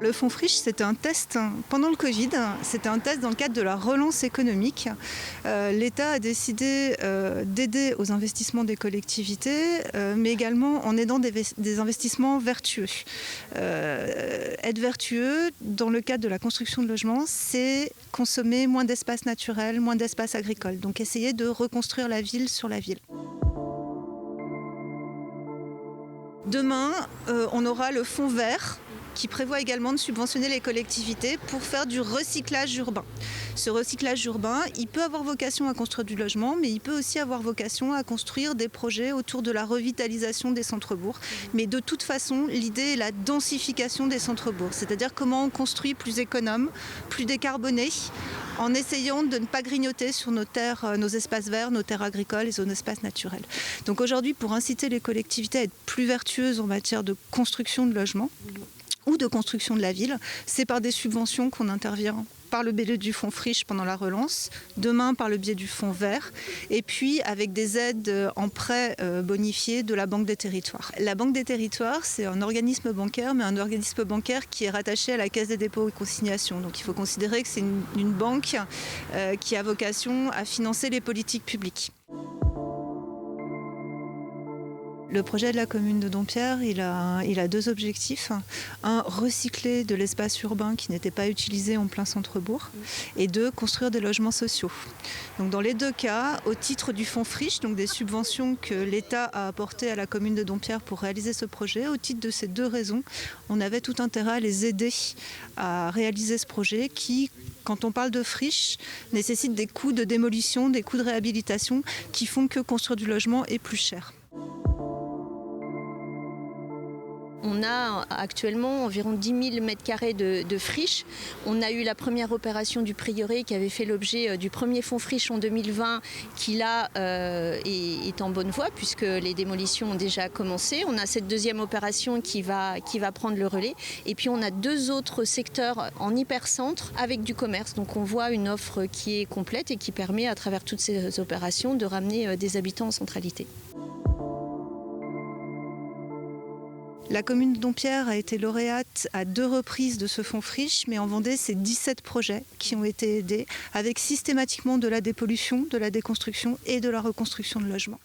Le fonds Friche, c'était un test pendant le Covid. C'était un test dans le cadre de la relance économique. L'État a décidé d'aider aux investissements des collectivités, mais également en aidant des investissements vertueux. Être vertueux, dans le cadre de la construction de logements, c'est consommer moins d'espace naturel, moins d'espace agricole. Donc essayer de reconstruire la ville sur la ville. Demain, on aura le fonds vert qui prévoit également de subventionner les collectivités pour faire du recyclage urbain. Ce recyclage urbain, il peut avoir vocation à construire du logement, mais il peut aussi avoir vocation à construire des projets autour de la revitalisation des centres-bourgs. Mais de toute façon, l'idée est la densification des centres-bourgs, c'est-à-dire comment on construit plus économe, plus décarboné, en essayant de ne pas grignoter sur nos terres, nos espaces verts, nos terres agricoles et nos espaces naturels. Donc aujourd'hui, pour inciter les collectivités à être plus vertueuses en matière de construction de logements, ou de construction de la ville, c'est par des subventions qu'on intervient par le biais du fonds Friche pendant la relance, demain par le biais du fonds vert, et puis avec des aides en prêt bonifiés de la Banque des Territoires. La Banque des Territoires, c'est un organisme bancaire, mais un organisme bancaire qui est rattaché à la Caisse des dépôts et consignations. Donc il faut considérer que c'est une banque qui a vocation à financer les politiques publiques. Le projet de la commune de Dompierre, il a deux objectifs. Un, recycler de l'espace urbain qui n'était pas utilisé en plein centre-bourg. Et deux, construire des logements sociaux. Donc dans les deux cas, au titre du fonds Friche, donc des subventions que l'État a apportées à la commune de Dompierre pour réaliser ce projet, au titre de ces deux raisons, on avait tout intérêt à les aider à réaliser ce projet qui, quand on parle de friche, nécessite des coûts de démolition, des coûts de réhabilitation qui font que construire du logement est plus cher. On a actuellement environ 10 000 mètres carrés de friches. On a eu la première opération du prieuré qui avait fait l'objet du premier fonds Friche en 2020 qui là est en bonne voie puisque les démolitions ont déjà commencé. On a cette deuxième opération qui va prendre le relais. Et puis on a deux autres secteurs en hypercentre avec du commerce. Donc on voit une offre qui est complète et qui permet à travers toutes ces opérations de ramener des habitants en centralité. La commune de Dompierre a été lauréate à 2 reprises de ce fonds Friche, mais en Vendée, c'est 17 projets qui ont été aidés, avec systématiquement de la dépollution, de la déconstruction et de la reconstruction de logements.